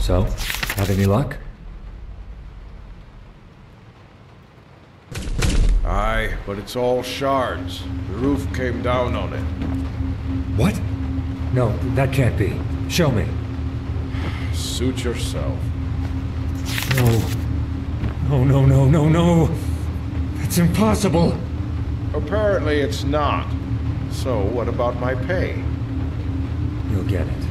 So, have any luck? Aye, but it's all shards. The roof came down on it. What? No, that can't be. Show me. Suit yourself. No. Oh, no, no, no, no. That's impossible. Apparently it's not. So what about my pay? You'll get it.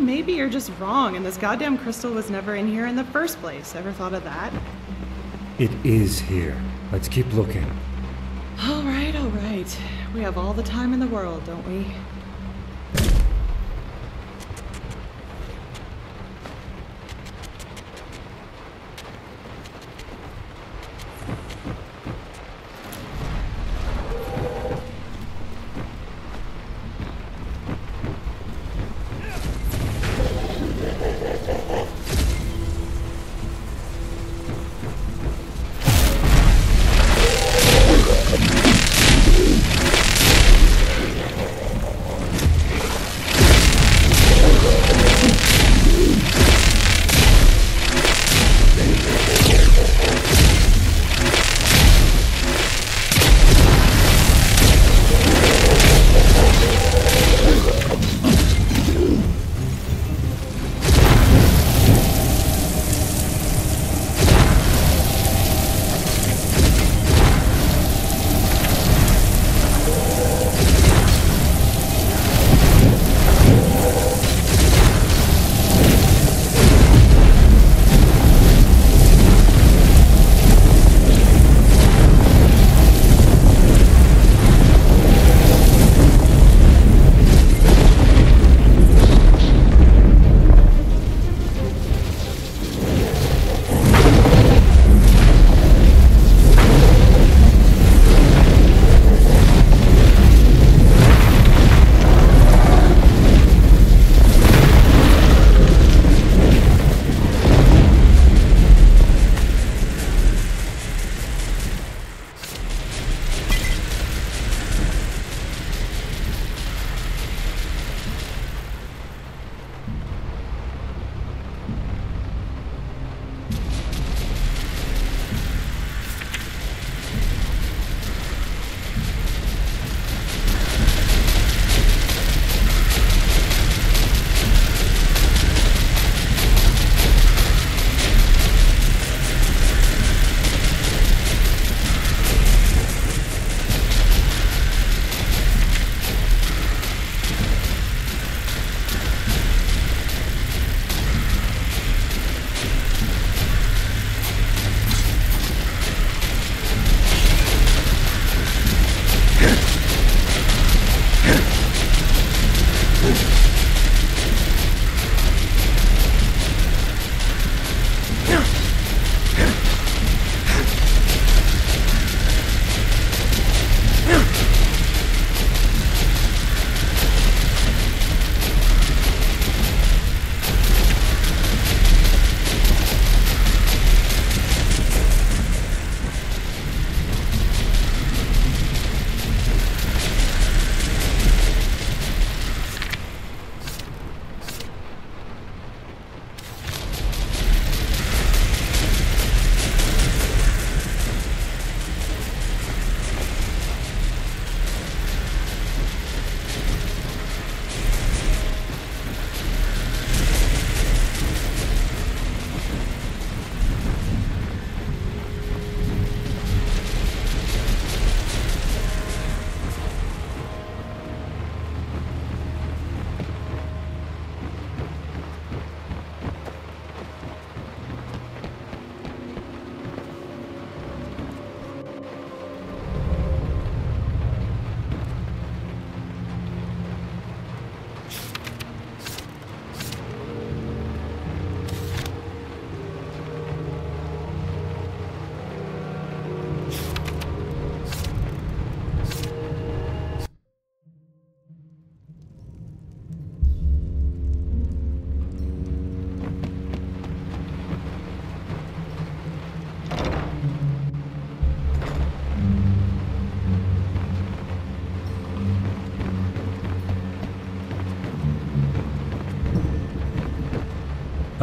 Maybe you're just wrong and this goddamn crystal was never in here in the first place. Ever thought of that? It is here. Let's keep looking. All right, all right. We have all the time in the world, don't we?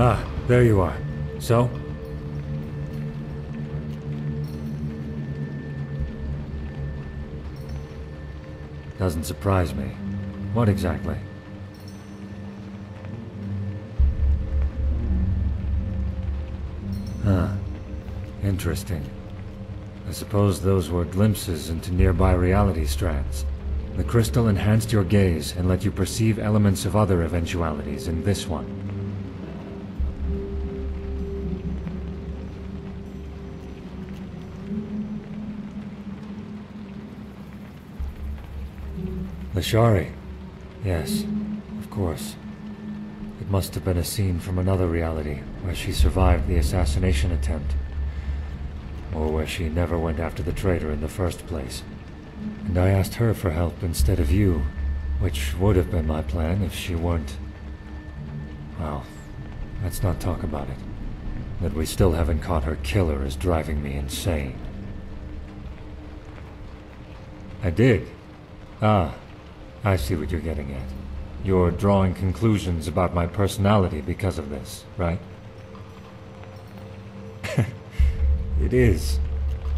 Ah, there you are. So? Doesn't surprise me. What exactly? Huh. Interesting. I suppose those were glimpses into nearby reality strands. The crystal enhanced your gaze and let you perceive elements of other eventualities in this one. The Shari. Yes, of course. It must have been a scene from another reality, where she survived the assassination attempt. Or where she never went after the traitor in the first place. And I asked her for help instead of you, which would have been my plan if she weren't... Well, let's not talk about it. That we still haven't caught her killer is driving me insane. I did? Ah, I see what you're getting at. You're drawing conclusions about my personality because of this, right? It is.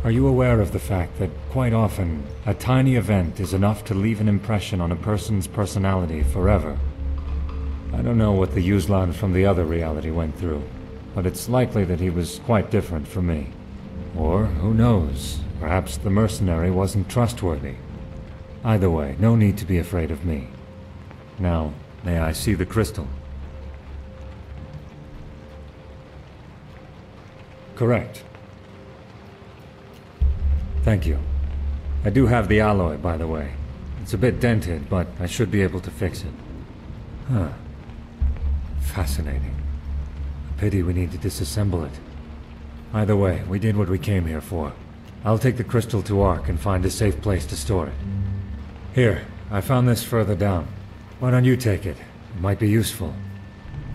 Are you aware of the fact that, quite often, a tiny event is enough to leave an impression on a person's personality forever? I don't know what the Yuslán from the other reality went through, but it's likely that he was quite different from me. Or, who knows, perhaps the mercenary wasn't trustworthy. Either way, no need to be afraid of me. Now, may I see the crystal? Correct. Thank you. I do have the alloy, by the way. It's a bit dented, but I should be able to fix it. Huh. Fascinating. A pity we need to disassemble it. Either way, we did what we came here for. I'll take the crystal to Ark and find a safe place to store it. Here, I found this further down. Why don't you take it? It might be useful.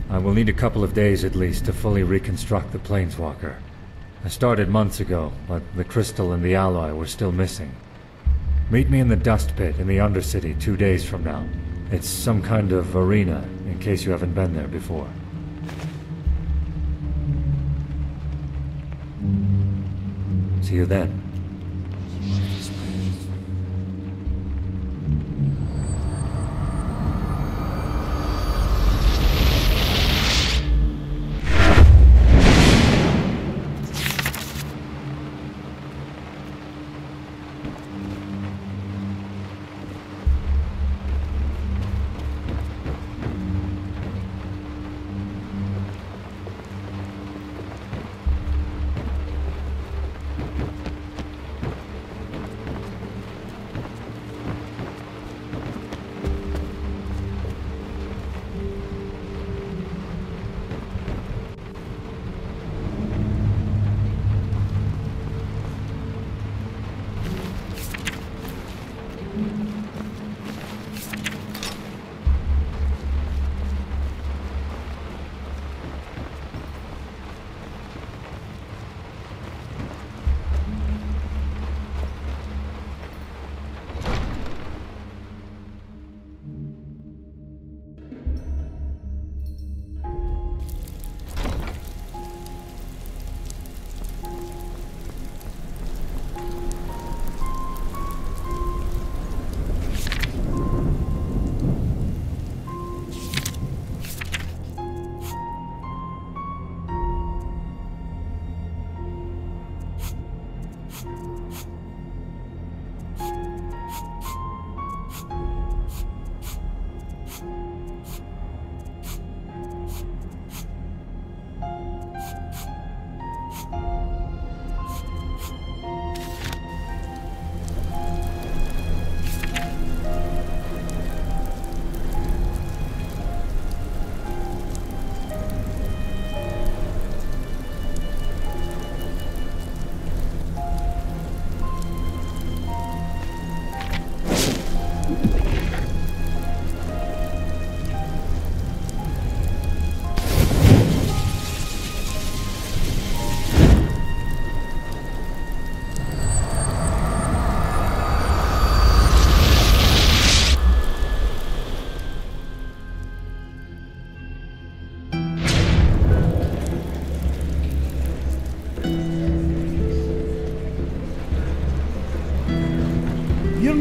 I will need a couple of days at least to fully reconstruct the Planeswalker. I started months ago, but the crystal and the alloy were still missing. Meet me in the dust pit in the Undercity 2 days from now. It's some kind of arena, in case you haven't been there before. See you then.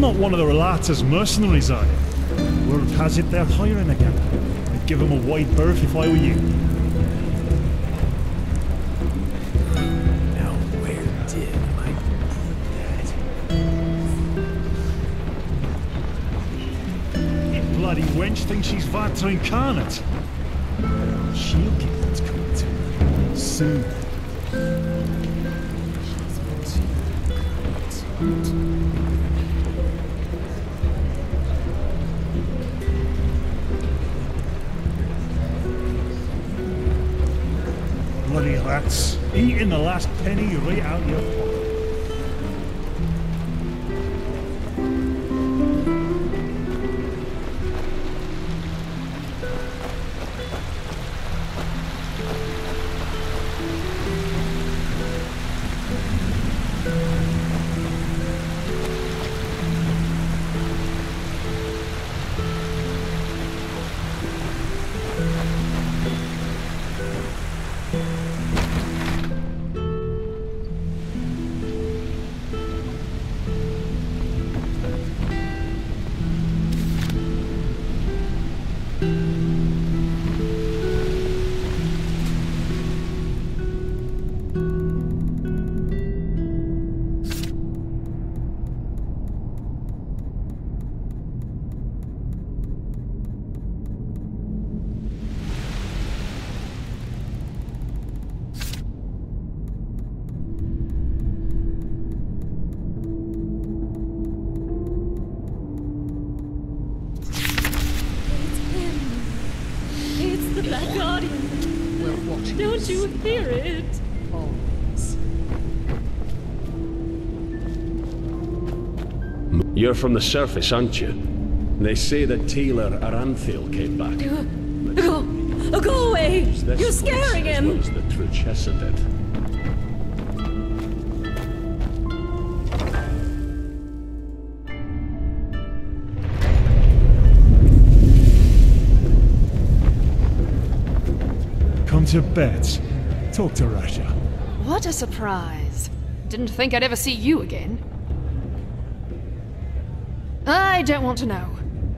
not one of the Relata's mercenaries, are you? Word has it they're hiring again. I'd give them a wide berth if I were you. Now where did I put that? You bloody wench thinks she's Vata incarnate. She'll get what's coming to her soon. Bloody rats, eating the last penny right out your pocket. Don't you hear it? You're from the surface, aren't you? They say that Taylor Aranthil came back. Go away! This You're scaring place, him! As well as the true Chessa did. Come to bed. Talk to Raja. What a surprise. Didn't think I'd ever see you again. I don't want to know.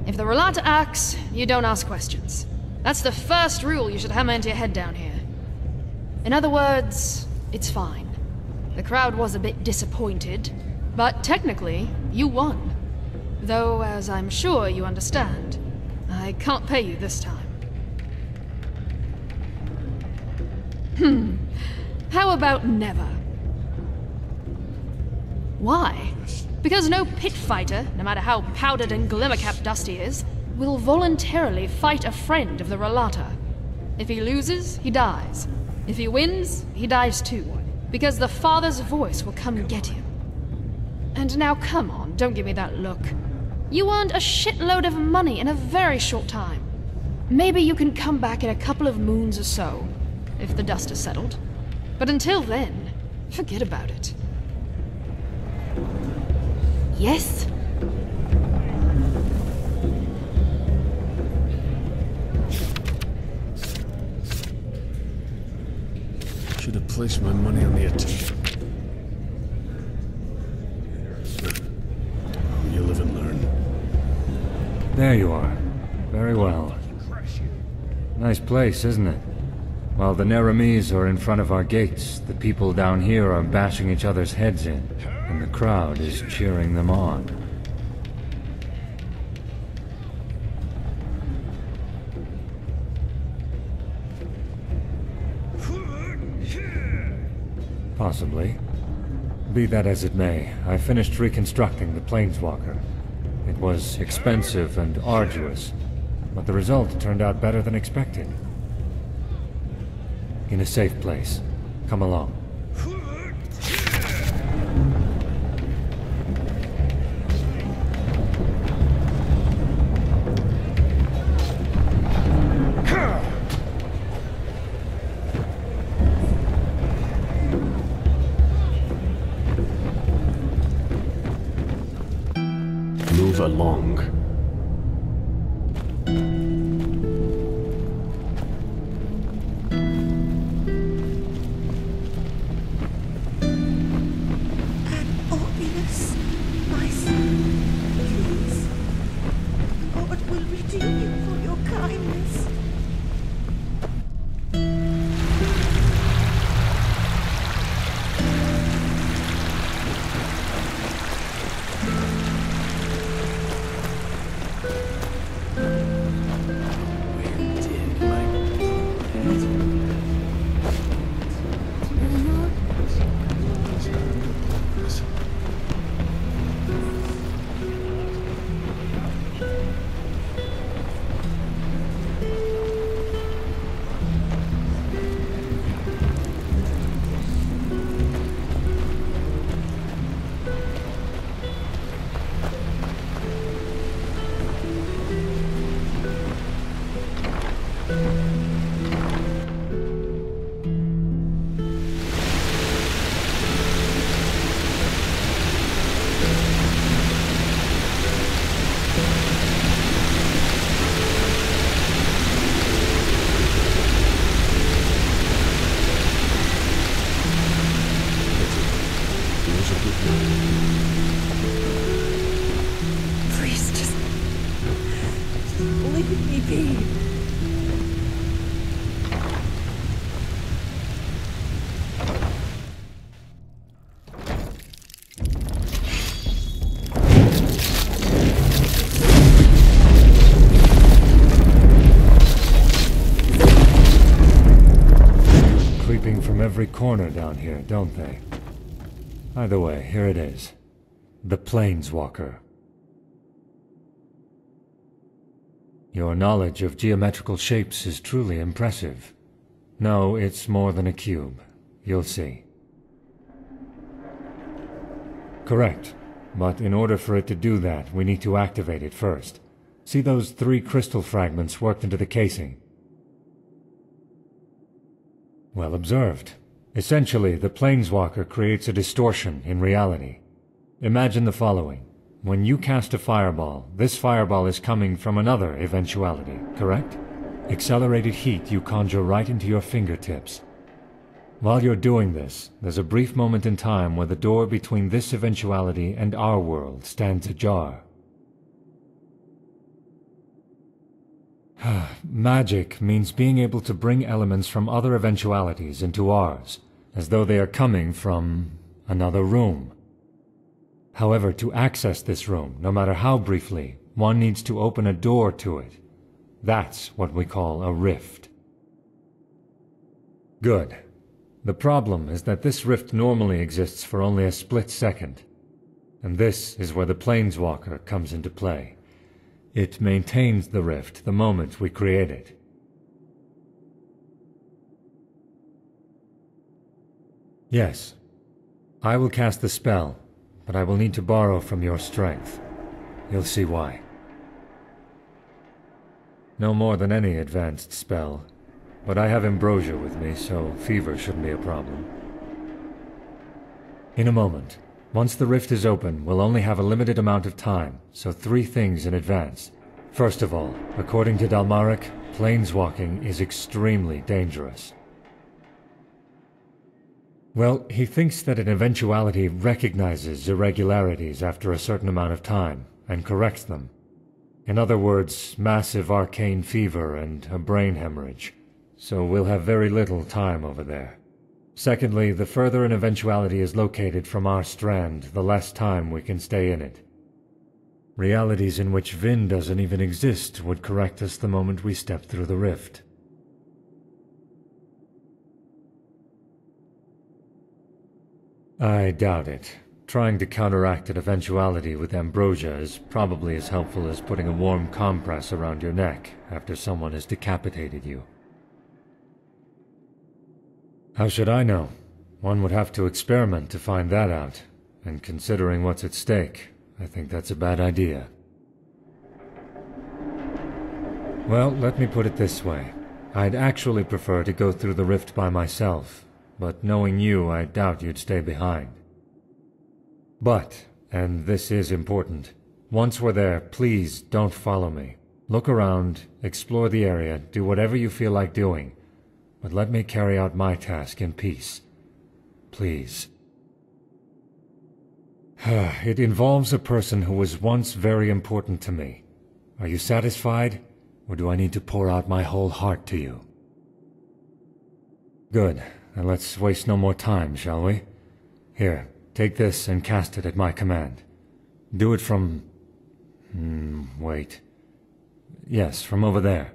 If the Relata asks, you don't ask questions. That's the first rule you should hammer into your head down here. In other words, it's fine. The crowd was a bit disappointed, but technically, you won. Though, as I'm sure you understand, I can't pay you this time. How about never? Why? Because no pit fighter, no matter how powdered and glimmer-capped Dusty is, will voluntarily fight a friend of the Relata. If he loses, he dies. If he wins, he dies too. Because the Father's voice will come get him. And now come on, don't give me that look. You earned a shitload of money in a very short time. Maybe you can come back in a couple of moons or so, if the dust has settled. But until then, forget about it. Yes? Should have placed my money on the attack. You live and learn. There you are. Very well. Nice place, isn't it? While the Neramis are in front of our gates, the people down here are bashing each other's heads in, and the crowd is cheering them on. Possibly. Be that as it may, I finished reconstructing the Planeswalker. It was expensive and arduous, but the result turned out better than expected. In a safe place. Come along. Move along. Please, just leave me be. From every corner down here, don't they? Either way, here it is. The Planeswalker. Your knowledge of geometrical shapes is truly impressive. No, it's more than a cube. You'll see. Correct. But in order for it to do that, we need to activate it first. See those 3 crystal fragments worked into the casing? Well observed. Essentially, the Planeswalker creates a distortion in reality. Imagine the following. When you cast a fireball, this fireball is coming from another eventuality, correct? Accelerated heat you conjure right into your fingertips. While you're doing this, there's a brief moment in time where the door between this eventuality and our world stands ajar. Magic means being able to bring elements from other eventualities into ours, as though they are coming from another room. However, to access this room, no matter how briefly, one needs to open a door to it. That's what we call a rift. Good. The problem is that this rift normally exists for only a split second, and this is where the Planeswalker comes into play. It maintains the rift the moment we create it. Yes. I will cast the spell, but I will need to borrow from your strength. You'll see why. No more than any advanced spell, but I have ambrosia with me, so fever shouldn't be a problem. In a moment. Once the rift is open, we'll only have a limited amount of time, so 3 things in advance. First of all, according to Dalmaric, planeswalking is extremely dangerous. Well, he thinks that an eventuality recognizes irregularities after a certain amount of time, and corrects them. In other words, massive arcane fever and a brain hemorrhage. So we'll have very little time over there. Secondly, the further an eventuality is located from our strand, the less time we can stay in it. Realities in which Vin doesn't even exist would correct us the moment we step through the rift. I doubt it. Trying to counteract an eventuality with ambrosia is probably as helpful as putting a warm compress around your neck after someone has decapitated you. How should I know? One would have to experiment to find that out, and considering what's at stake, I think that's a bad idea. Well, let me put it this way. I'd actually prefer to go through the rift by myself, but knowing you, I doubt you'd stay behind. But, and this is important, once we're there, please don't follow me. Look around, explore the area, do whatever you feel like doing, but let me carry out my task in peace. Please. It involves a person who was once very important to me. Are you satisfied, or do I need to pour out my whole heart to you? Good. Then let's waste no more time, shall we? Here, take this and cast it at my command. Do it from... wait. Yes, from over there.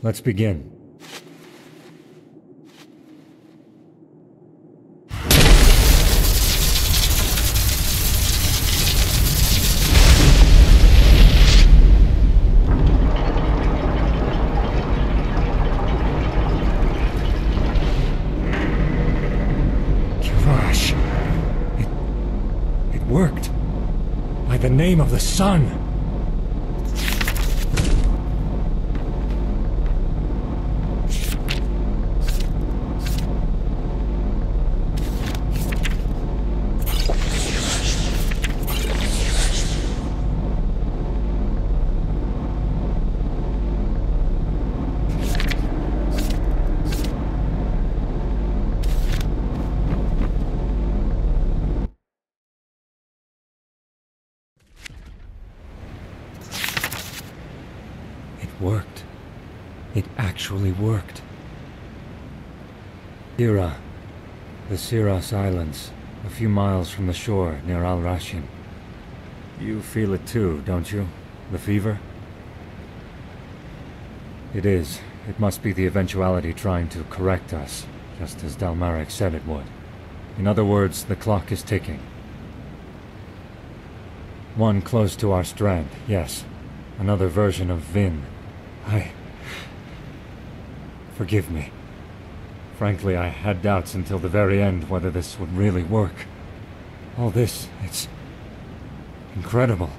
Let's begin. It worked. By the name of the sun. Worked. It actually worked. Sira. The Siras Islands, a few miles from the shore near Al-Rashim. You feel it too, don't you? The fever? It is. It must be the eventuality trying to correct us, just as Dalmarek said it would. In other words, the clock is ticking. One close to our strand, yes. Another version of Vin. Forgive me. Frankly, I had doubts until the very end whether this would really work. All this, it's incredible.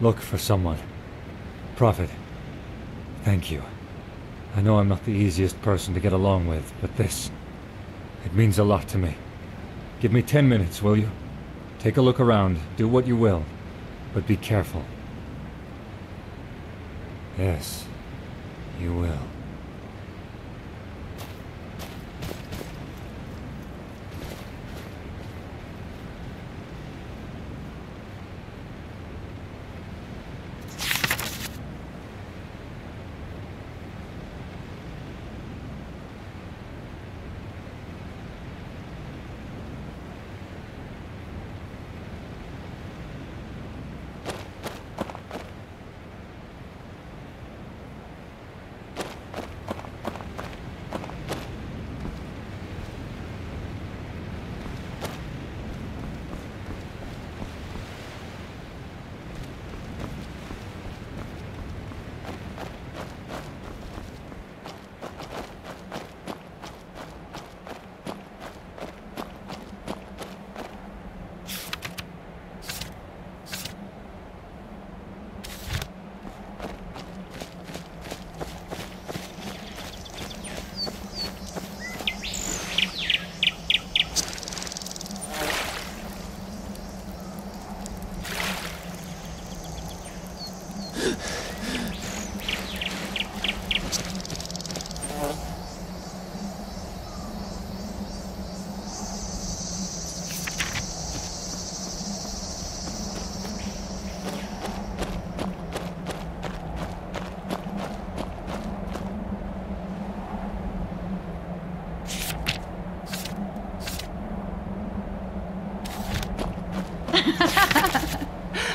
Look for someone. Prophet, thank you. I know I'm not the easiest person to get along with, but this, it means a lot to me. Give me 10 minutes, will you? Take a look around, do what you will. But be careful. Yes, you will.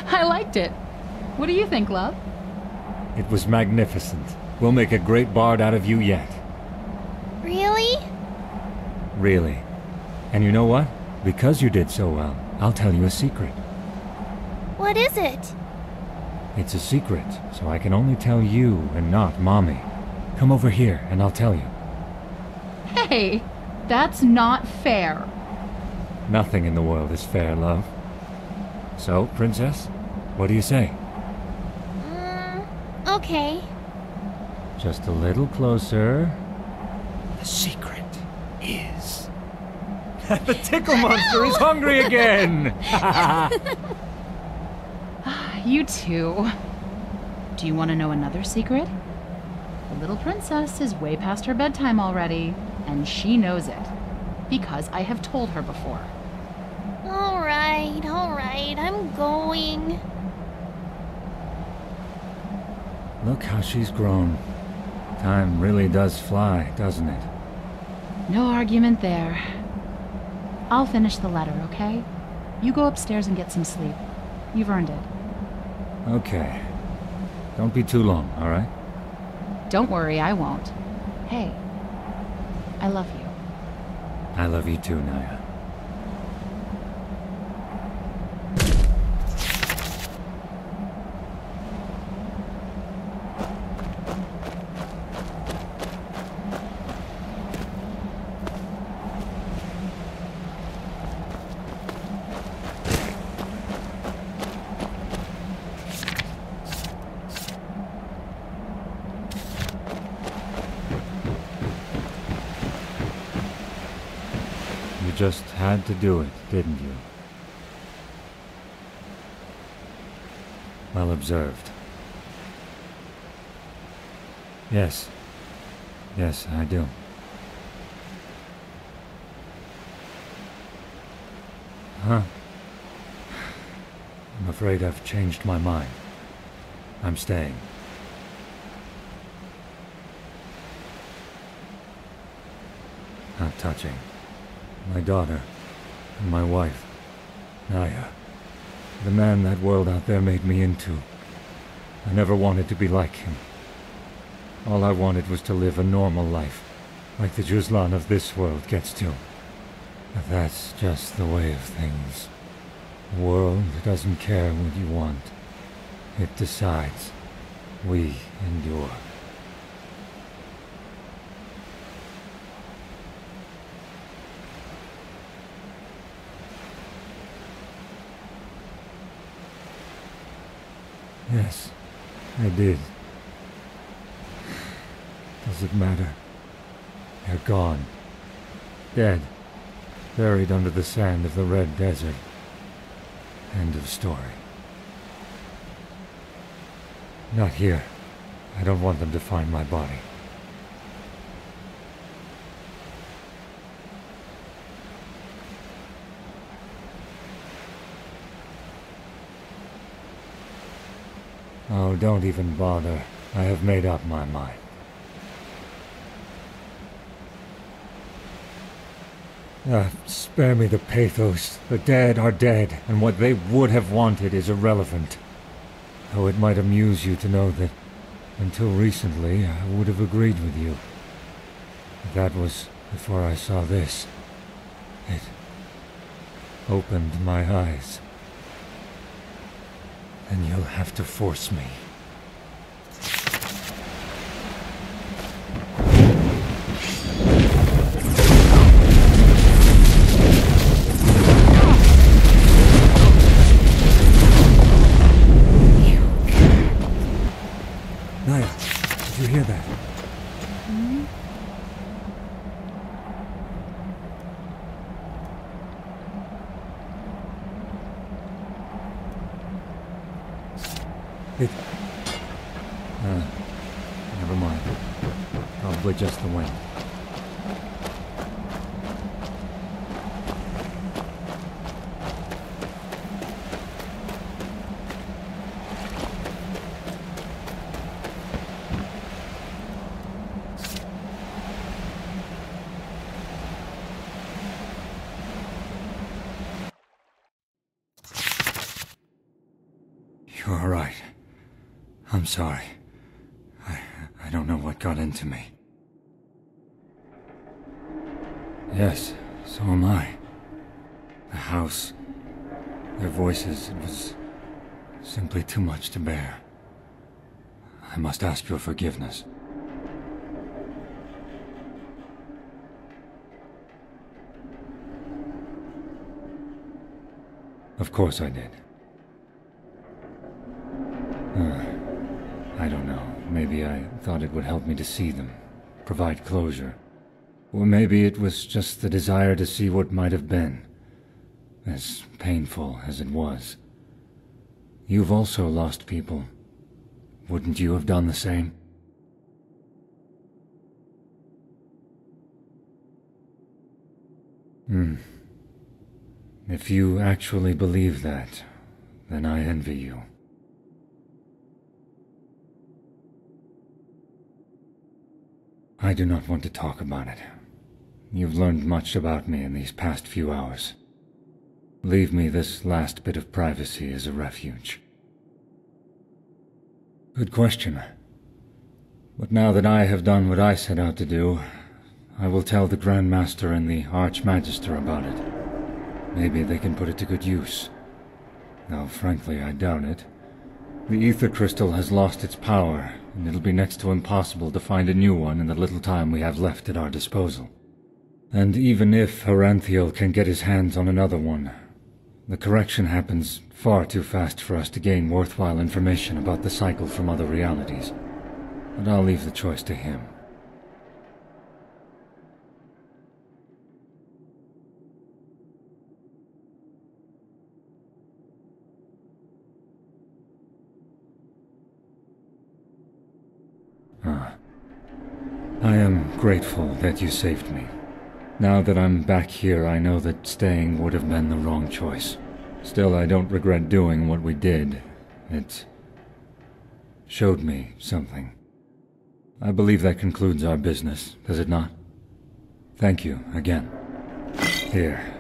I liked it. What do you think, love? It was magnificent. We'll make a great bard out of you yet. Really? Really. And you know what? Because you did so well, I'll tell you a secret. What is it? It's a secret, so I can only tell you and not Mommy. Come over here and I'll tell you. Hey, that's not fair. Nothing in the world is fair, love. So, Princess, what do you say? Okay. Just a little closer. The secret is... the tickle monster is hungry again! You too. Do you want to know another secret? The little princess is way past her bedtime already, and she knows it. Because I have told her before. Alright, I'm going. Look how she's grown. Time really does fly, doesn't it? No argument there. I'll finish the letter, okay? You go upstairs and get some sleep. You've earned it. Okay. Don't be too long, all right? Don't worry, I won't. Hey, I love you. I love you too, Naya. You just had to do it, didn't you? Well observed. Yes. Yes, I do. Huh? I'm afraid I've changed my mind. I'm staying. How touching. My daughter, and my wife, Naya. The man that world out there made me into. I never wanted to be like him. All I wanted was to live a normal life, like the Yuslán of this world gets to. But that's just the way of things. The world doesn't care what you want. It decides. We endure. Yes, I did. Does it matter? They're gone. Dead. Buried under the sand of the Red Desert. End of story. Not here. I don't want them to find my body. Oh, don't even bother. I have made up my mind. Spare me the pathos. The dead are dead, and what they would have wanted is irrelevant. Though it might amuse you to know that, until recently, I would have agreed with you. But that was before I saw this. It opened my eyes. Then you'll have to force me. Naya, did you hear that? Never mind. Probably just the wind. You're all right. I'm sorry. I don't know what got into me. Yes, so am I. The house, their voices, it was simply too much to bear. I must ask your forgiveness. Of course I did. I don't know. Maybe I thought it would help me to see them, provide closure. Or maybe it was just the desire to see what might have been, as painful as it was. You've also lost people. Wouldn't you have done the same? If you actually believe that, then I envy you. I do not want to talk about it. You've learned much about me in these past few hours. Leave me this last bit of privacy as a refuge. Good question. But now that I have done what I set out to do, I will tell the Grand Master and the Archmagister about it. Maybe they can put it to good use. Though, frankly, I doubt it. The ether crystal has lost its power, and it'll be next to impossible to find a new one in the little time we have left at our disposal. And even if Heranthiel can get his hands on another one, the correction happens far too fast for us to gain worthwhile information about the cycle from other realities. But I'll leave the choice to him. I am grateful that you saved me. Now that I'm back here, I know that staying would have been the wrong choice. Still, I don't regret doing what we did. It showed me something. I believe that concludes our business, does it not? Thank you again. Here,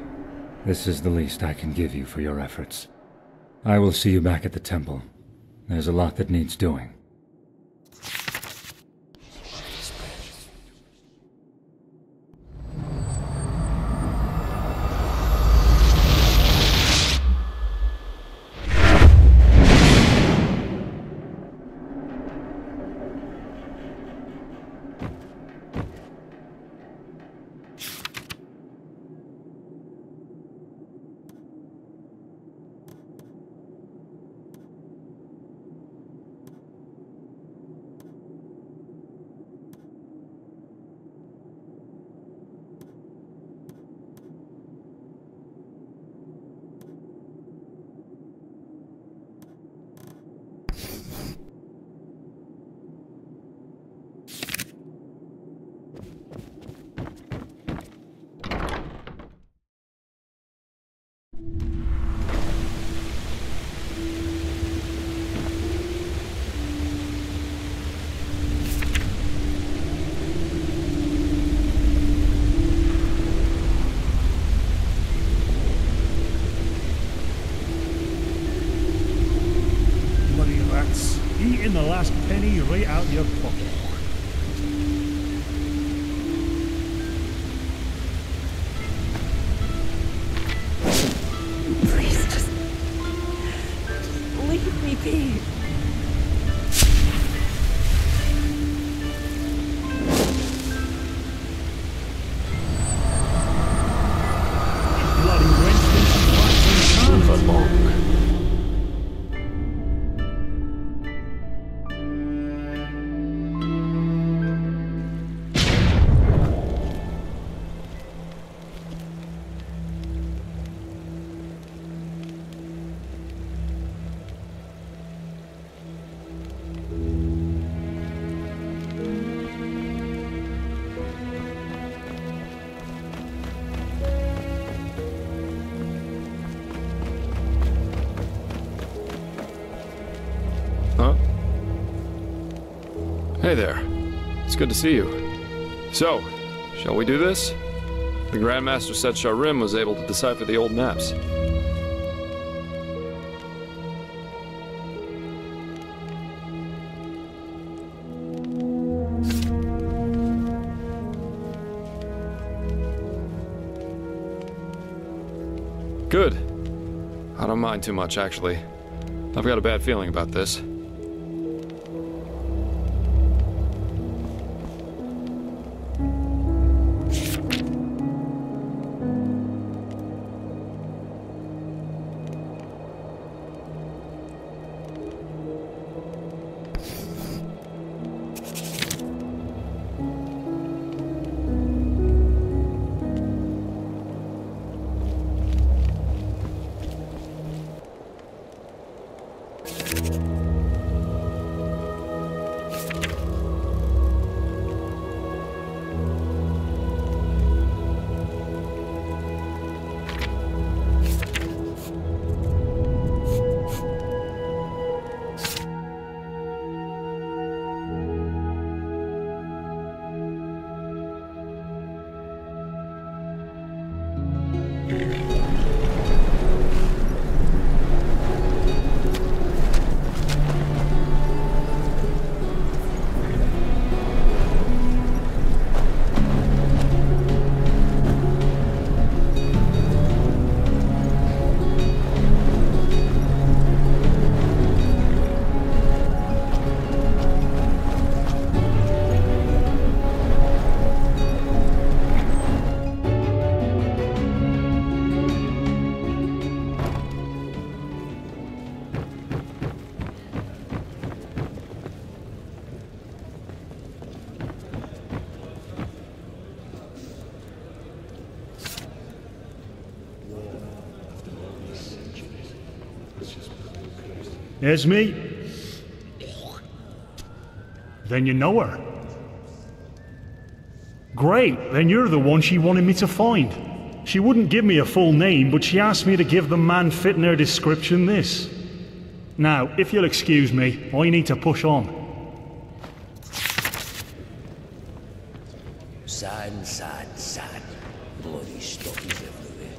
this is the least I can give you for your efforts. I will see you back at the temple. There's a lot that needs doing. Eating the last penny right out your pocket. Please, just leave me be. Bloody wench, Move along. Hey there. It's good to see you. So, shall we do this? The Grandmaster said Sha'Rim was able to decipher the old maps. Good. I don't mind too much, actually. I've got a bad feeling about this. Esme? Then you know her. Great, then you're the one she wanted me to find. She wouldn't give me a full name, but she asked me to give the man fitting her description this. Now, if you'll excuse me, I need to push on. Sad. Bloody stockies everywhere.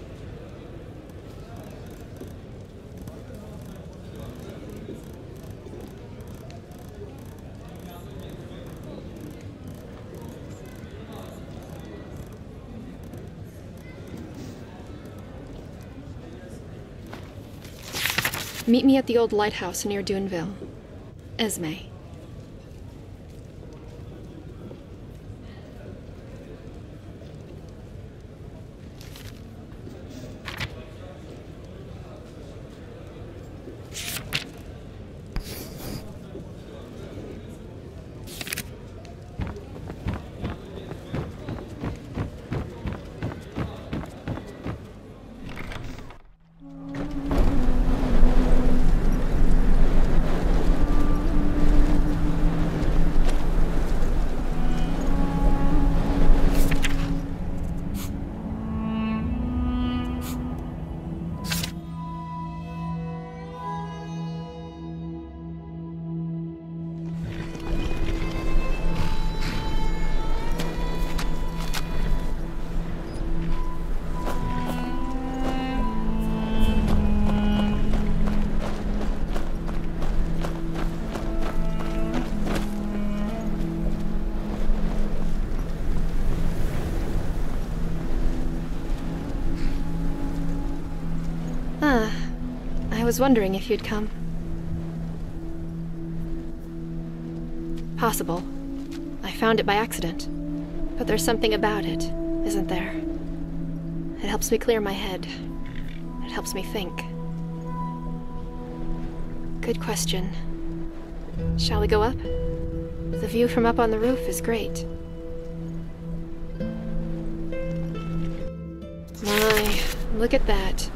Meet me at the old lighthouse near Duneville. Esme. I was wondering if you'd come. Possible. I found it by accident. But there's something about it, isn't there? It helps me clear my head. It helps me think. Good question. Shall we go up? The view from up on the roof is great. My, look at that.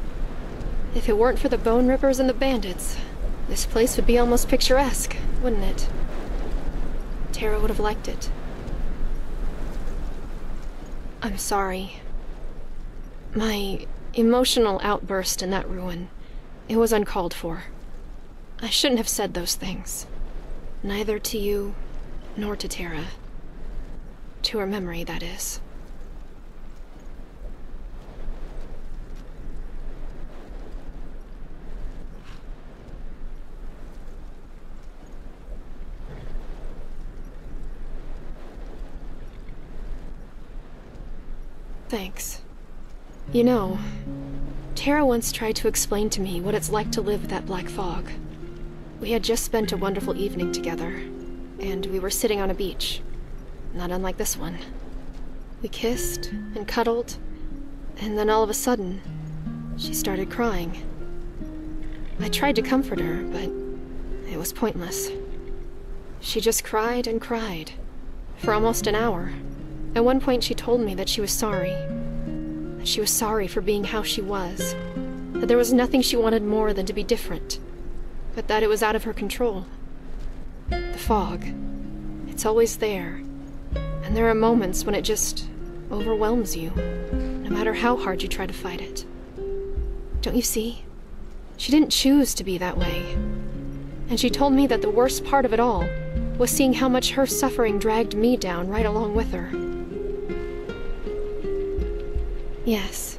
If it weren't for the bone rippers and the bandits, this place would be almost picturesque, wouldn't it? Tara would have liked it. I'm sorry. My emotional outburst in that ruin, it was uncalled for. I shouldn't have said those things. Neither to you, nor to Tara. To her memory, that is. Thanks. You know, Tara once tried to explain to me what it's like to live with that black fog. We had just spent a wonderful evening together, and we were sitting on a beach, not unlike this one. We kissed and cuddled, and then all of a sudden, she started crying. I tried to comfort her, but it was pointless. She just cried and cried, for almost an hour. At one point she told me that she was sorry. That she was sorry for being how she was. That there was nothing she wanted more than to be different. But that it was out of her control. The fog. It's always there. And there are moments when it just overwhelms you, no matter how hard you try to fight it. Don't you see? She didn't choose to be that way. And she told me that the worst part of it all was seeing how much her suffering dragged me down right along with her. Yes.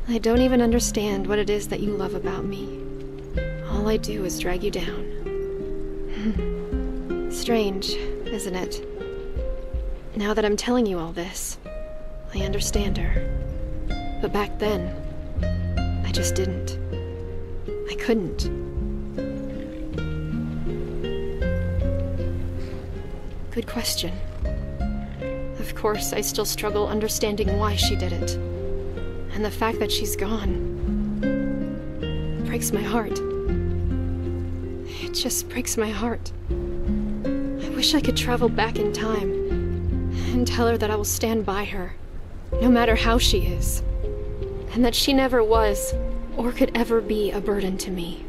I don't even understand what it is that you love about me. All I do is drag you down. Strange, isn't it? Now that I'm telling you all this, I understand her. But back then, I just didn't. I couldn't. Good question. Of course, I still struggle understanding why she did it. And the fact that she's gone breaks my heart. It just breaks my heart. I wish I could travel back in time and tell her that I will stand by her, no matter how she is, and that she never was or could ever be a burden to me.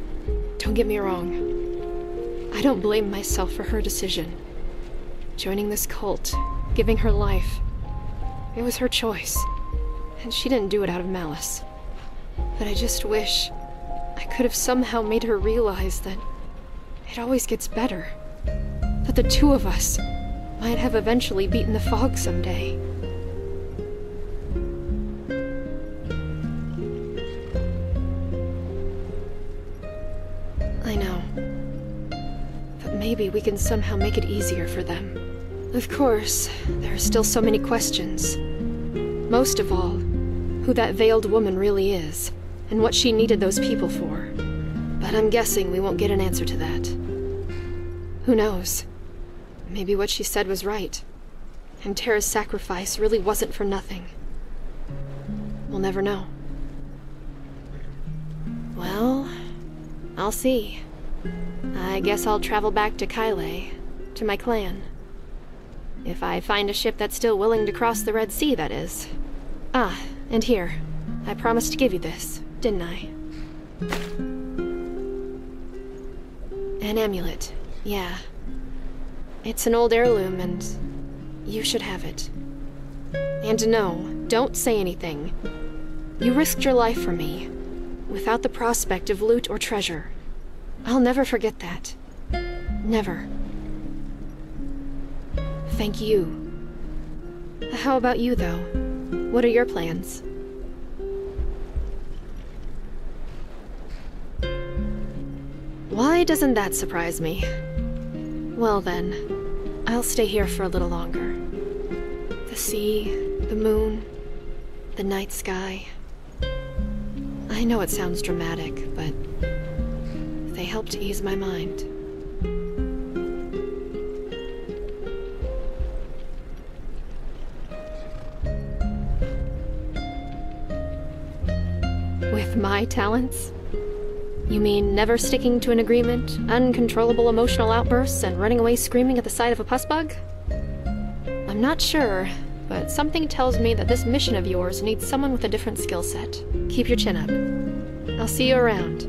Don't get me wrong. I don't blame myself for her decision. Joining this cult, giving her life. It was her choice. And she didn't do it out of malice. But I just wish I could have somehow made her realize that it always gets better. That the two of us might have eventually beaten the fog someday. I know. But maybe we can somehow make it easier for them. Of course, there are still so many questions. Most of all, who that veiled woman really is, and what she needed those people for. But I'm guessing we won't get an answer to that. Who knows? Maybe what she said was right, and Tara's sacrifice really wasn't for nothing. We'll never know. Well, I'll see. I guess I'll travel back to Kyle, to my clan. If I find a ship that's still willing to cross the Red Sea, that is. Ah, and here. I promised to give you this, didn't I? An amulet, yeah. It's an old heirloom, and you should have it. And no, don't say anything. You risked your life for me, without the prospect of loot or treasure. I'll never forget that. Never. Thank you. How about you, though? What are your plans? Why doesn't that surprise me? Well then, I'll stay here for a little longer. The sea, the moon, the night sky. I know it sounds dramatic, but they help to ease my mind. With my talents? You mean never sticking to an agreement, uncontrollable emotional outbursts, and running away screaming at the sight of a pus bug? I'm not sure, but something tells me that this mission of yours needs someone with a different skill set. Keep your chin up. I'll see you around.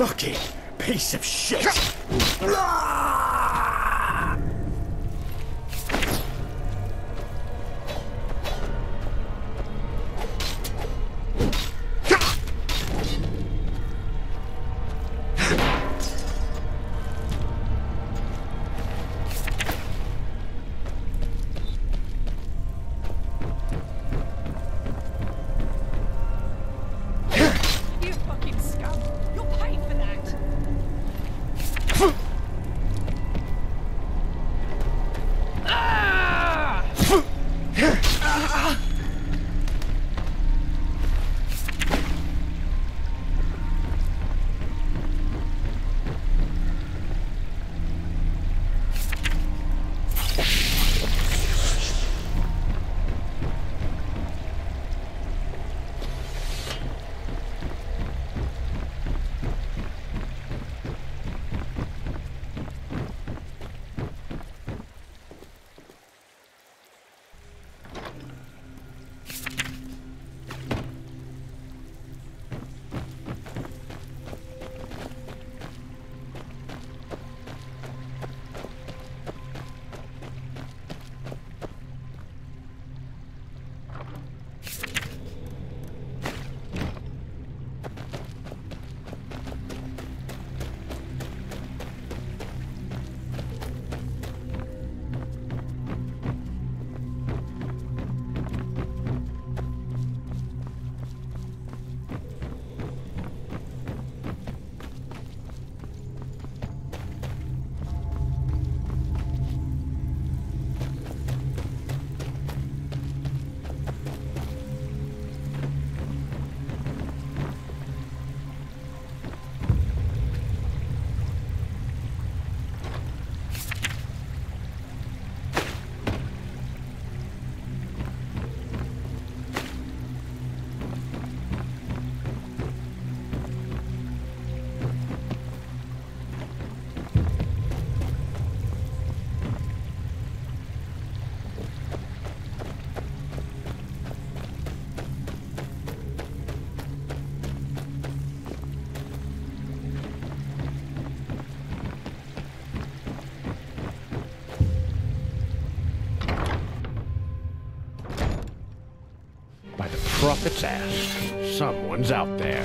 fucking piece of shit! Prophet's ass. Someone's out there.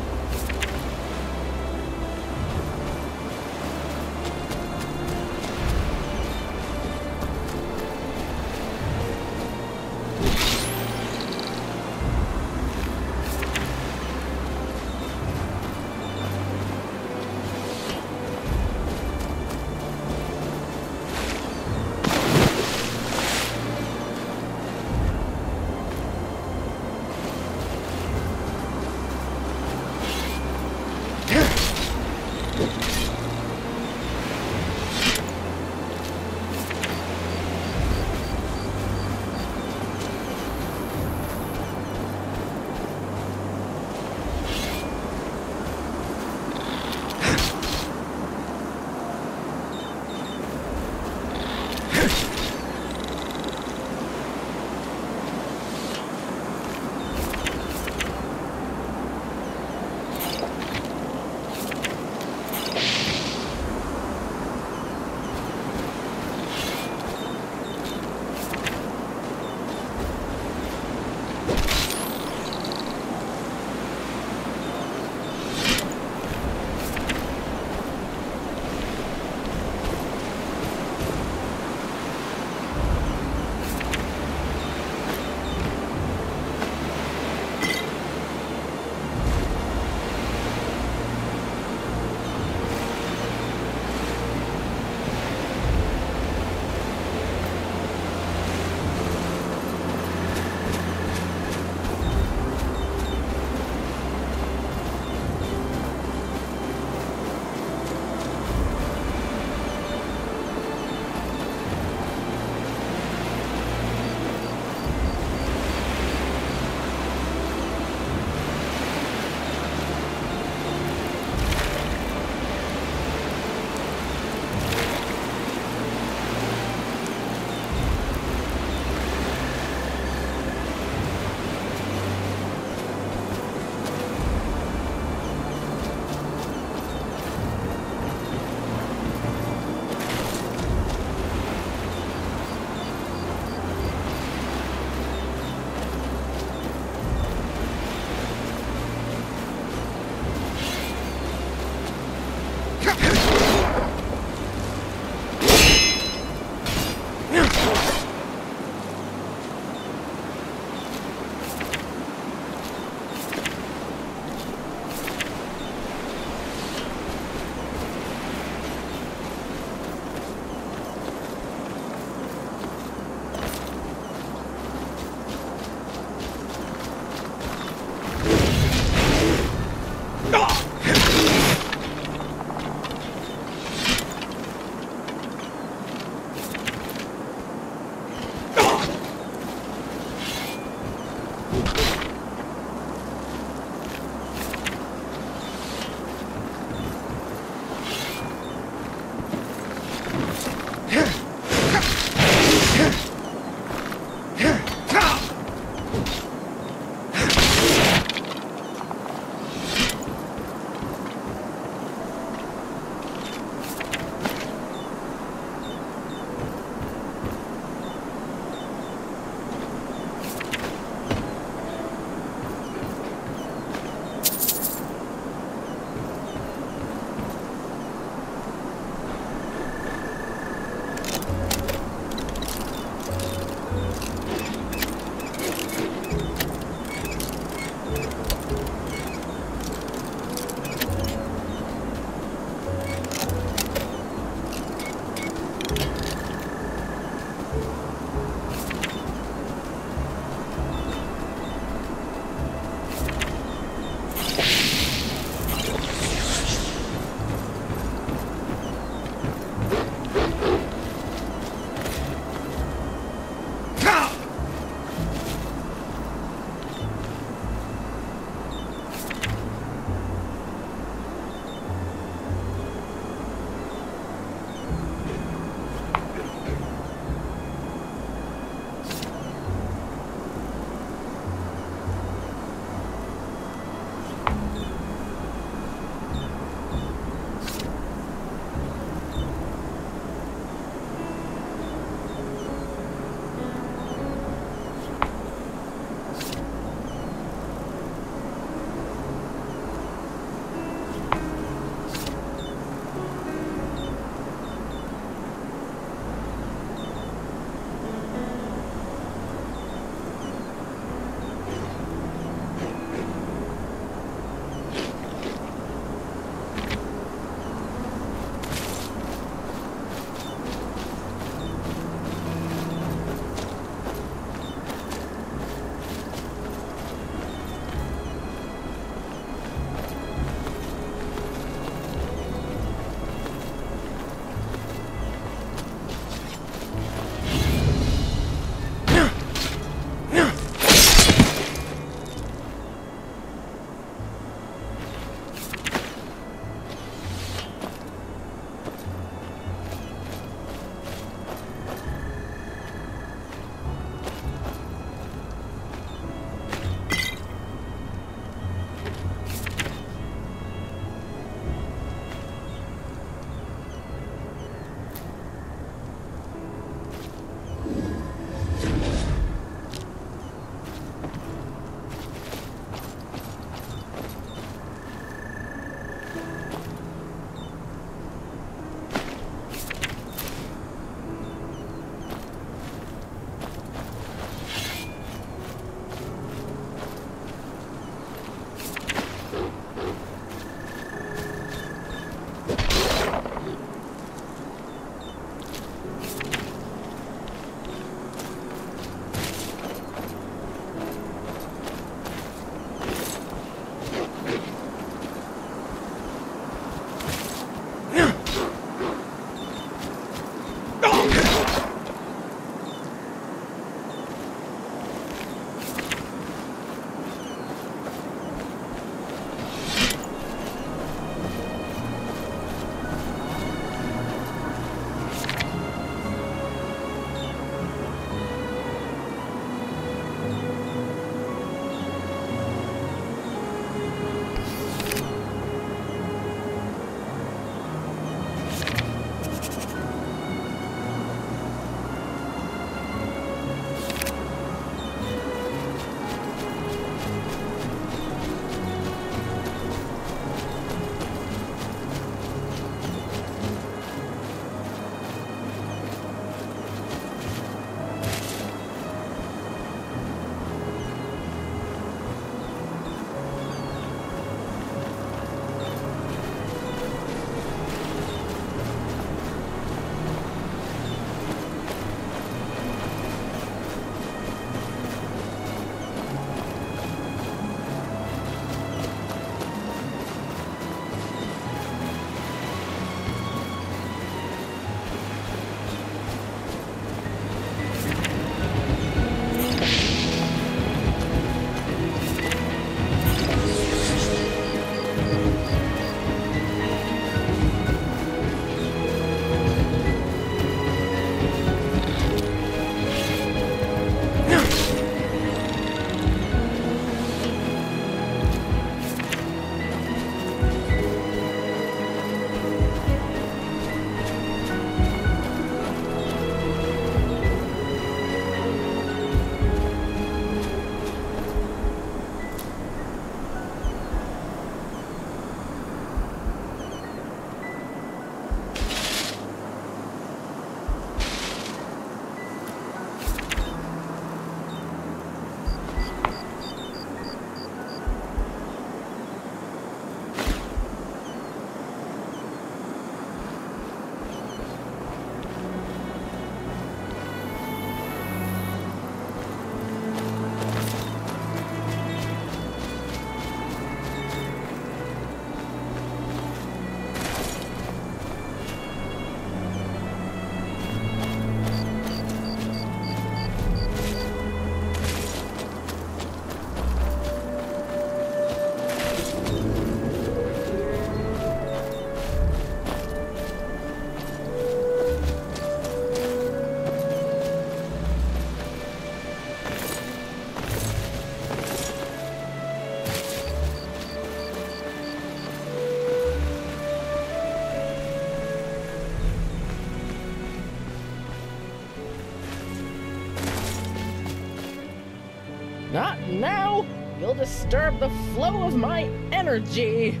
Not now! You'll disturb the flow of my energy!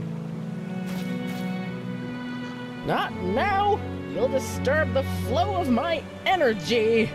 Not now! You'll disturb the flow of my energy!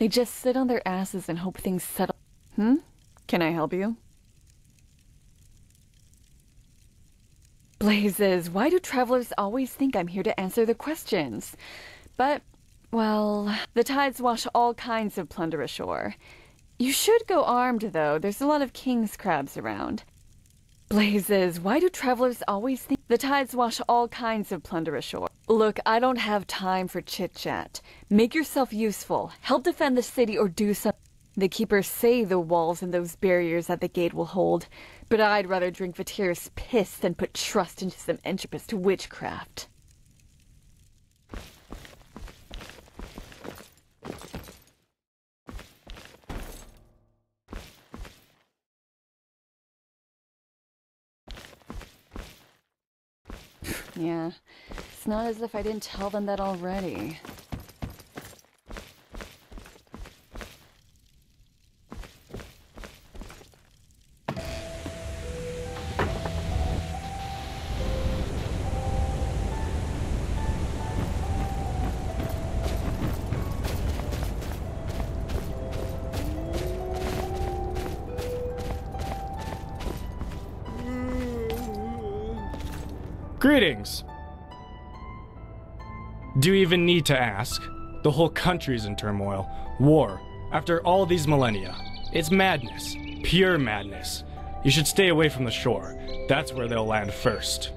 They just sit on their asses and hope things settle. Can I help you? Blazes, why do travelers always think I'm here to answer their questions? But, well, the tides wash all kinds of plunder ashore. You should go armed, though. There's a lot of king's crabs around. Blazes, why do travelers always think the tides wash all kinds of plunder ashore? Look, I don't have time for chit-chat. Make yourself useful. Help defend the city or do something. The keepers say the walls and those barriers at the gate will hold, but I'd rather drink Vatir's piss than put trust into some entropist witchcraft. Yeah, it's not as if I didn't tell them that already. Greetings! Do you even need to ask? The whole country's in turmoil. War. After all these millennia. It's madness. Pure madness. You should stay away from the shore. That's where they'll land first.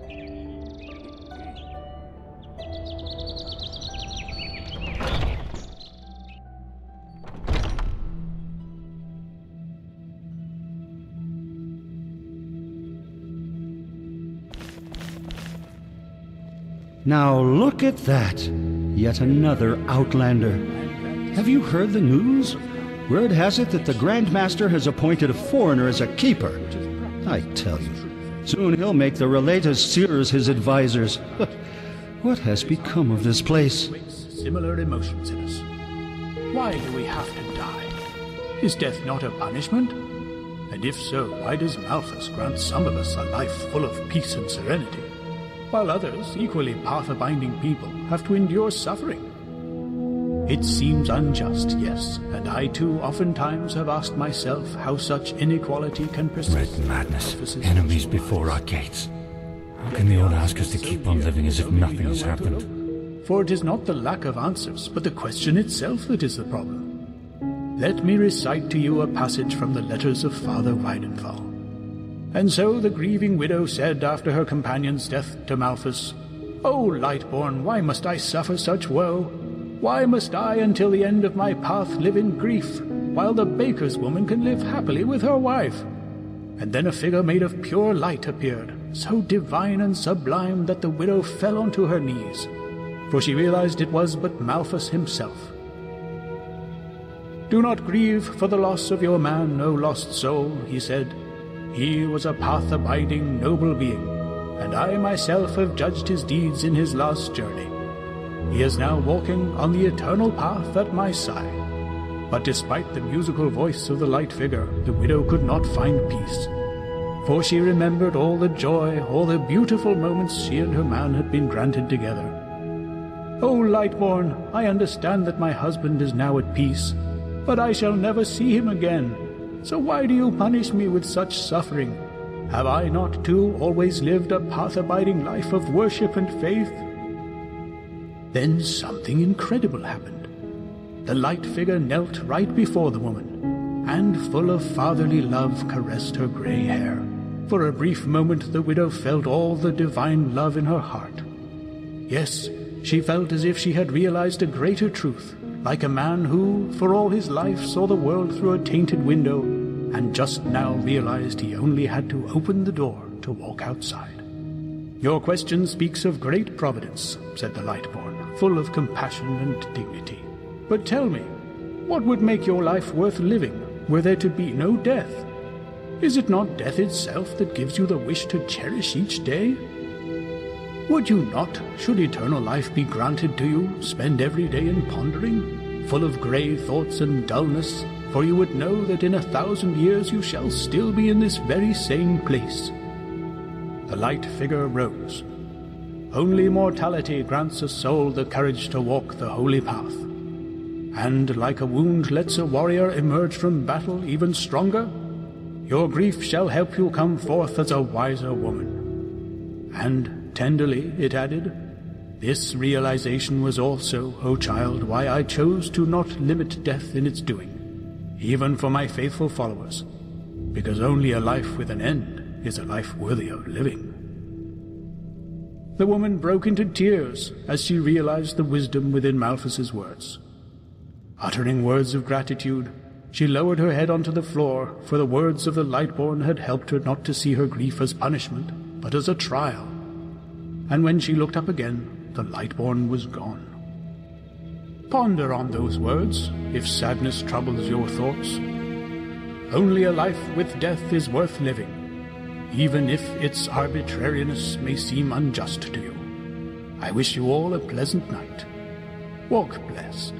Now look at that! Yet another outlander. Have you heard the news? Word has it that the Grand Master has appointed a foreigner as a keeper. I tell you, soon he'll make the Relatus Seers his advisors. What has become of this place? Similar emotions in us. Why do we have to die? Is death not a punishment? And if so, why does Malthus grant some of us a life full of peace and serenity, while others, equally path-abiding people, have to endure suffering? It seems unjust, yes, and I too oftentimes have asked myself how such inequality can persist. Red madness, enemies before our gates. How can they all ask us to keep on living as if nothing has happened? For it is not the lack of answers, but the question itself that is the problem. Let me recite to you a passage from the letters of Father Weidenthal. And so the grieving widow said after her companion's death to Malthus, "O Lightborn, why must I suffer such woe? Why must I until the end of my path live in grief, while the baker's woman can live happily with her wife?" And then a figure made of pure light appeared, so divine and sublime that the widow fell onto her knees, for she realized it was but Malthus himself. "Do not grieve for the loss of your man, O lost soul," he said. "He was a path-abiding, noble being, and I myself have judged his deeds in his last journey. He is now walking on the eternal path at my side." But despite the musical voice of the light figure, the widow could not find peace, for she remembered all the joy, all the beautiful moments she and her man had been granted together. "O Lightborn, I understand that my husband is now at peace, but I shall never see him again. So why do you punish me with such suffering? Have I not, too, always lived a path-abiding life of worship and faith?" Then something incredible happened. The light figure knelt right before the woman, and full of fatherly love caressed her grey hair. For a brief moment the widow felt all the divine love in her heart. Yes, she felt as if she had realized a greater truth, like a man who, for all his life, saw the world through a tainted window, and just now realized he only had to open the door to walk outside. "Your question speaks of great providence," said the Lightborn, full of compassion and dignity. "But tell me, what would make your life worth living were there to be no death? Is it not death itself that gives you the wish to cherish each day? Would you not, should eternal life be granted to you, spend every day in pondering, full of grey thoughts and dullness, for you would know that in 1,000 years you shall still be in this very same place?" The light figure rose. "Only mortality grants a soul the courage to walk the holy path. and like a wound lets a warrior emerge from battle even stronger, your grief shall help you come forth as a wiser woman. And tenderly it added, this realization was also, O child, why I chose to not limit death in its doing, even for my faithful followers, because only a life with an end is a life worthy of living. The woman broke into tears as she realized the wisdom within Malthus's words. Uttering words of gratitude, she lowered her head onto the floor, for the words of the Lightborn had helped her not to see her grief as punishment, but as a trial. And when she looked up again, the Lightborn was gone. Ponder on those words, if sadness troubles your thoughts. Only a life with death is worth living, even if its arbitrariness may seem unjust to you. I wish you all a pleasant night. Walk blessed.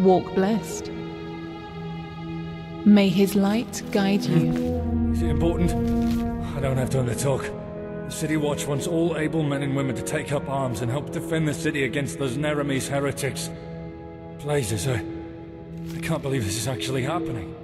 Walk blessed. May his light guide you. Is it important? I don't have time to talk. The City Watch wants all able men and women to take up arms and help defend the city against those Neremese heretics. Blazes, I can't believe this is actually happening.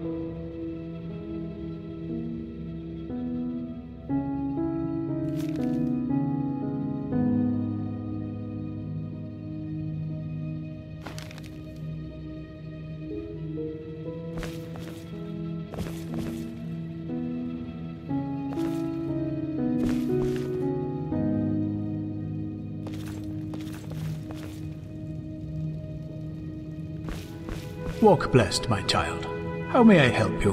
Walk blessed, my child. How may I help you?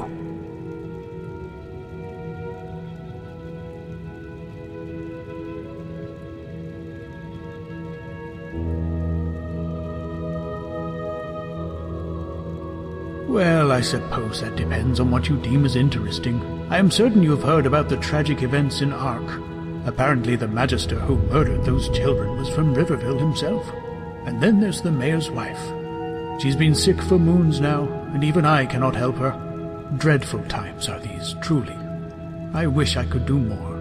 Well, I suppose that depends on what you deem as interesting. I am certain you have heard about the tragic events in Ark. Apparently the Magister who murdered those children was from Riverville himself. And then there's the mayor's wife. She's been sick for moons now, and even I cannot help her. Dreadful times are these, truly. I wish I could do more.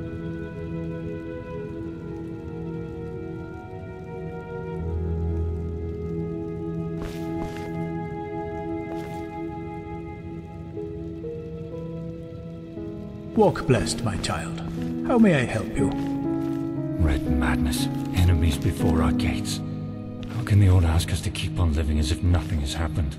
Walk blessed, my child. How may I help you? Red madness. Enemies before our gates. How can the Order ask us to keep on living as if nothing has happened?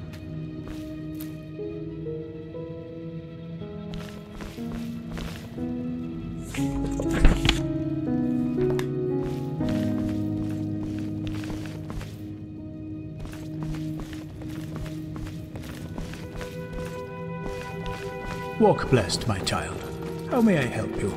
Walk blessed, my child. How may I help you?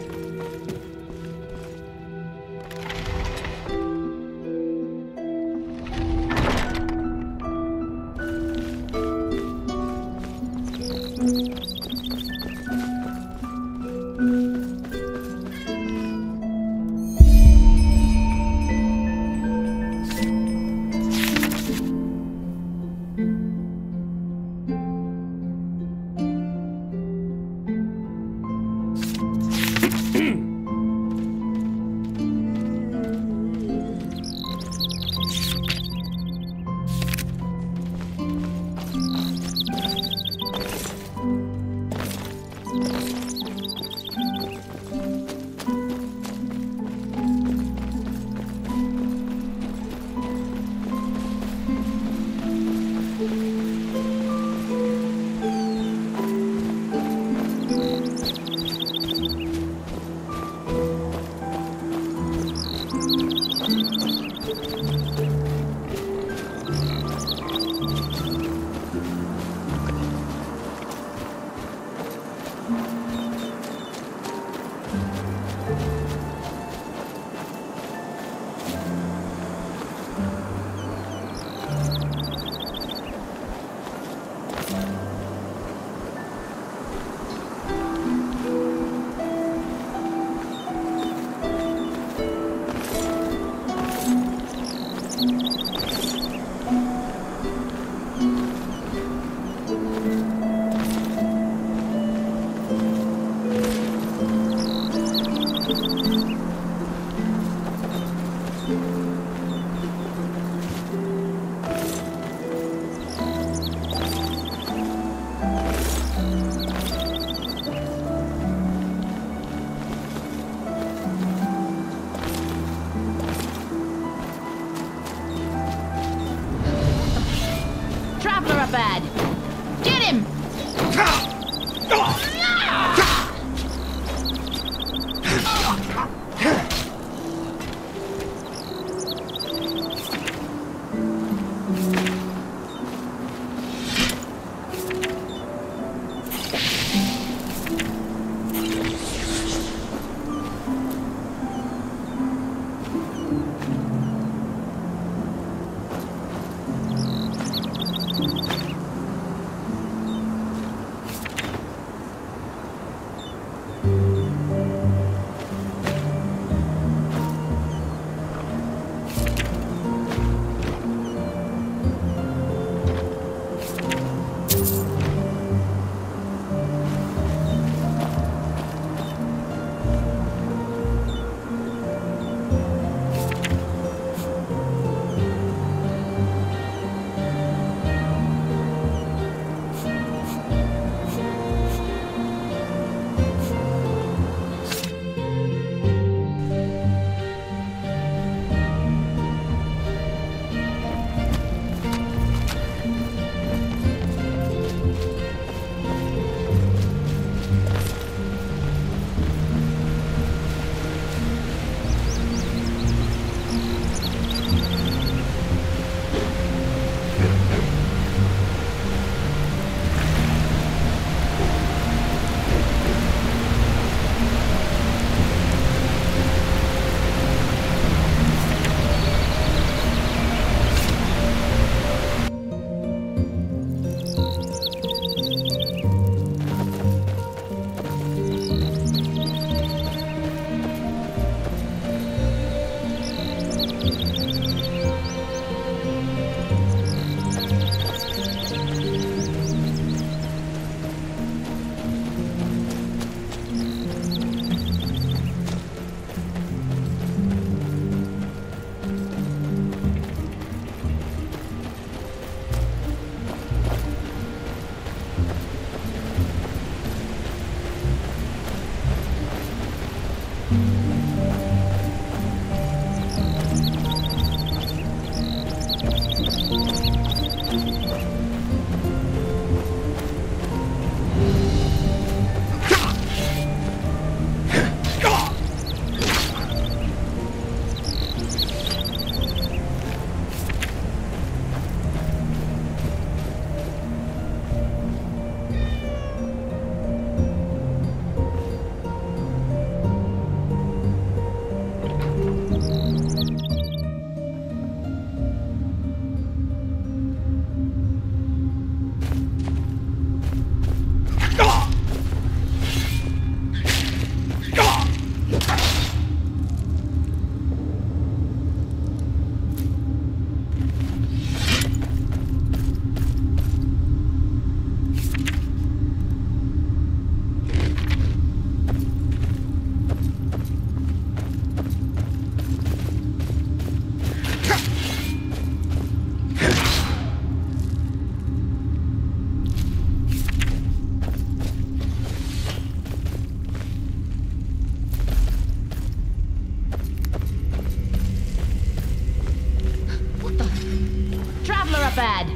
Bad.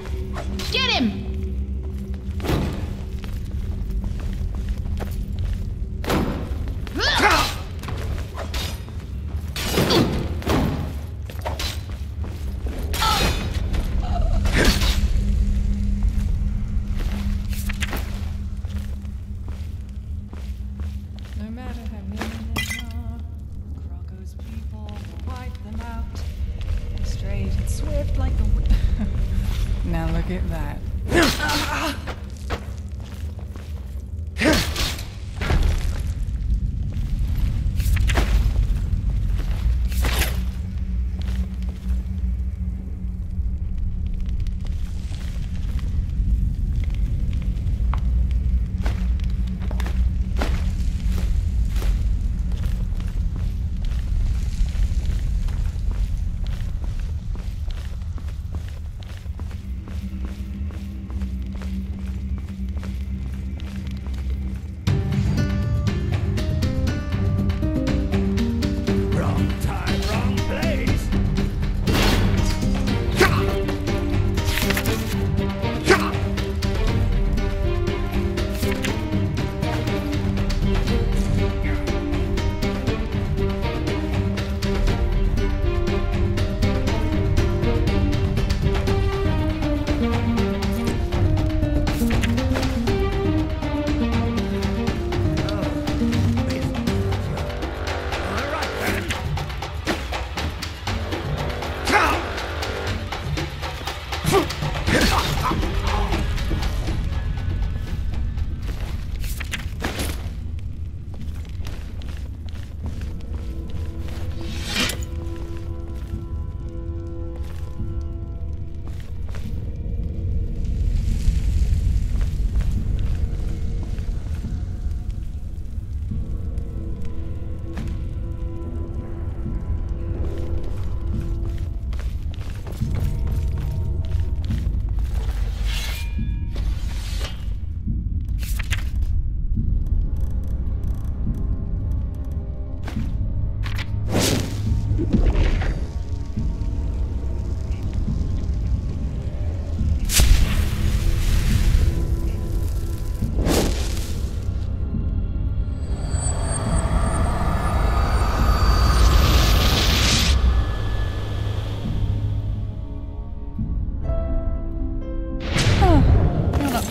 Get him! No matter how many there are, Kroko's people will wipe them out. Straight and swift like the wind. Now look at that.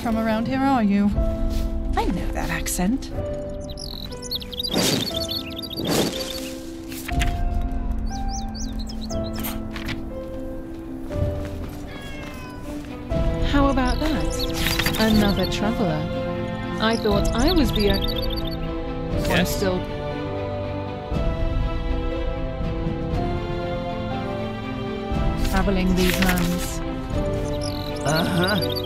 From around here, are you? I know that accent. How about that? Another traveler. I thought I was the one still. Traveling these lands. Uh-huh.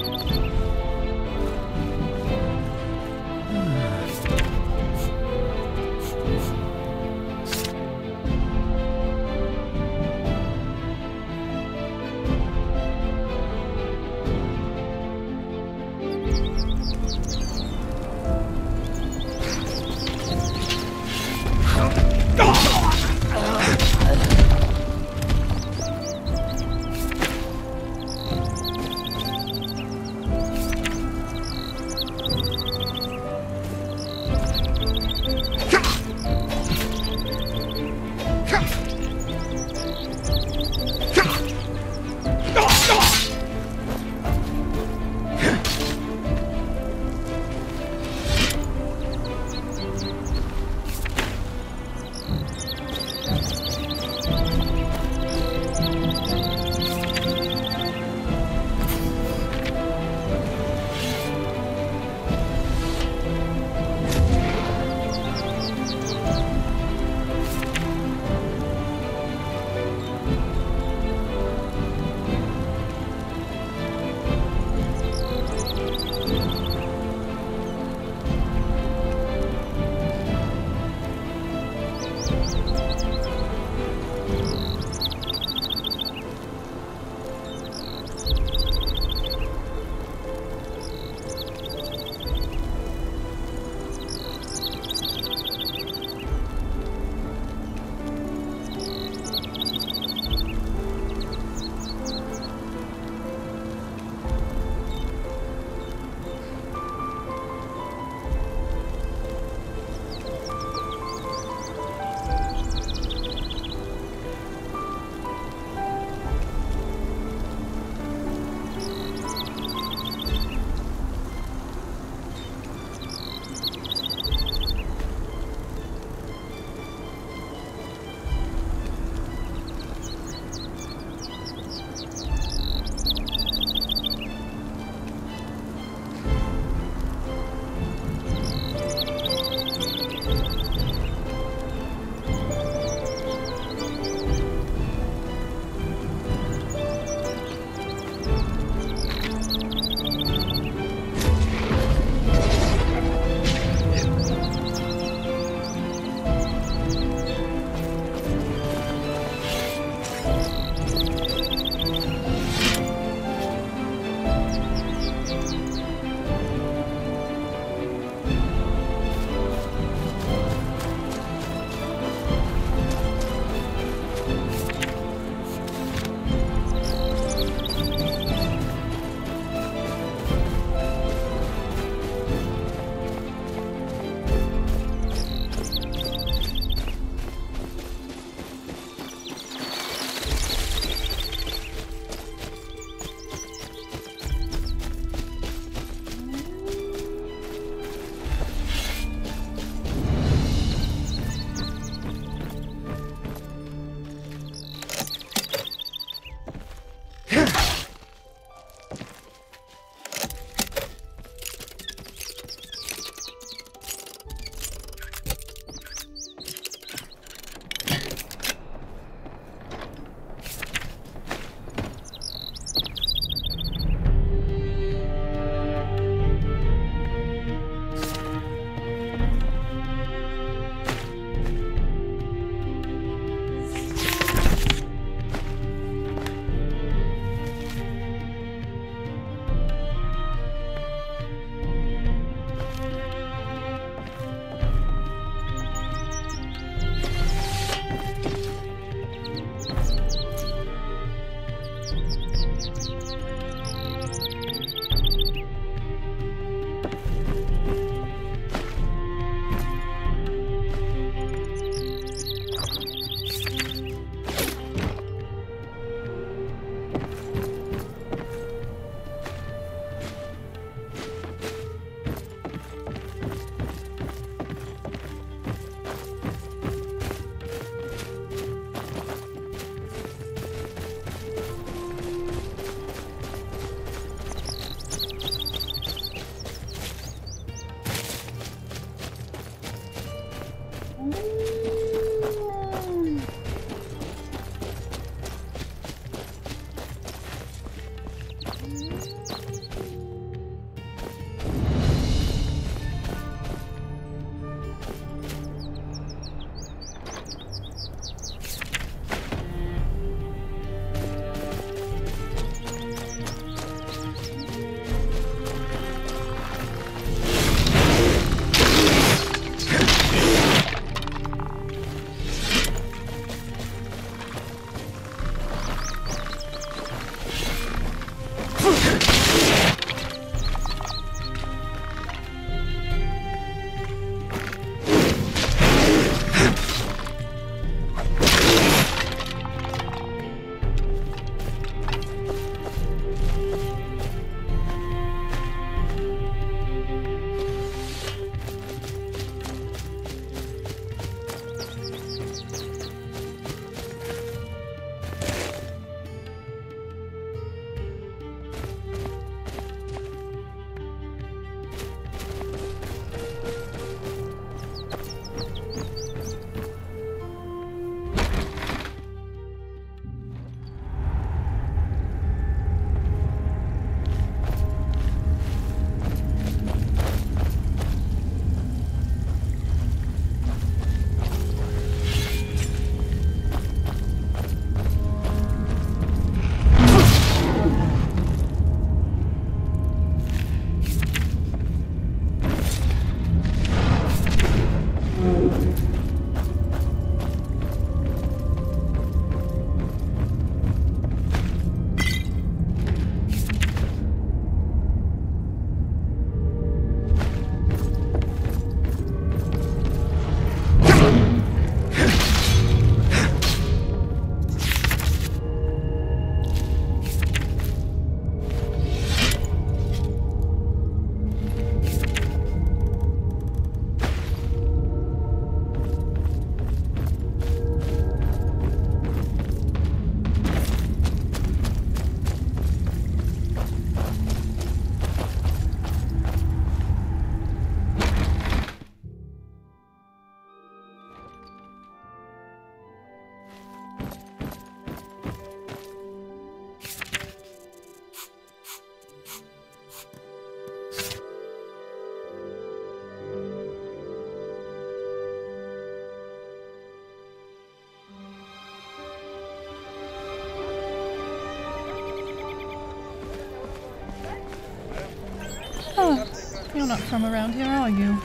Oh, you're not from around here, are you?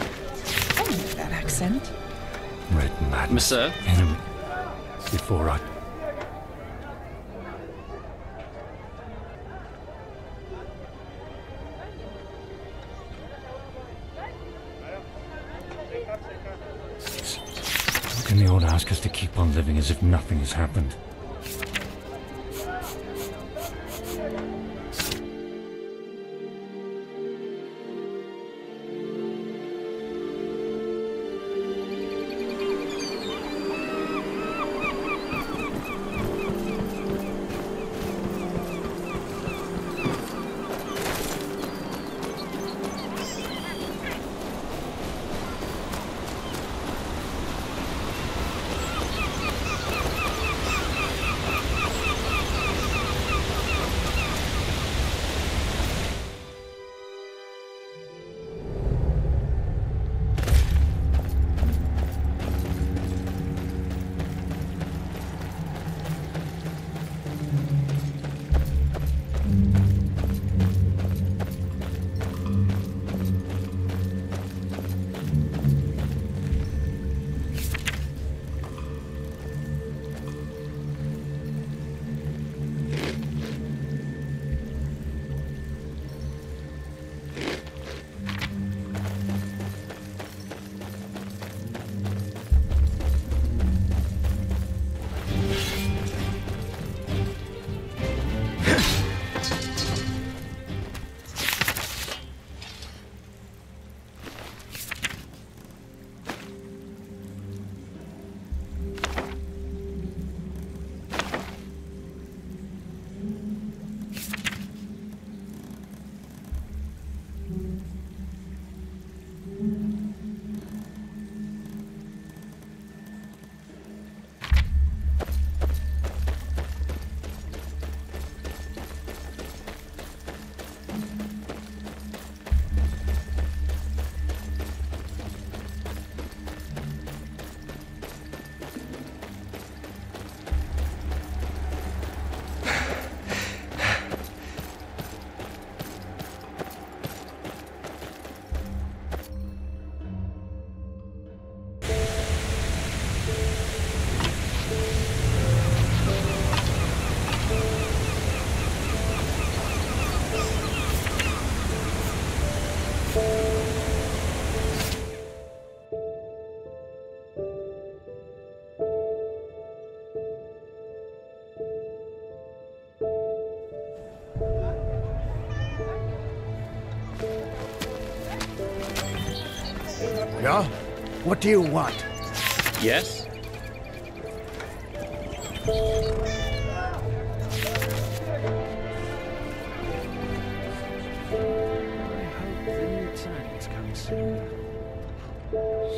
I know that accent. Red madness. Monsieur? Enemy. Before I... How can the Order ask us to keep on living as if nothing has happened? Yeah? What do you want? Yes?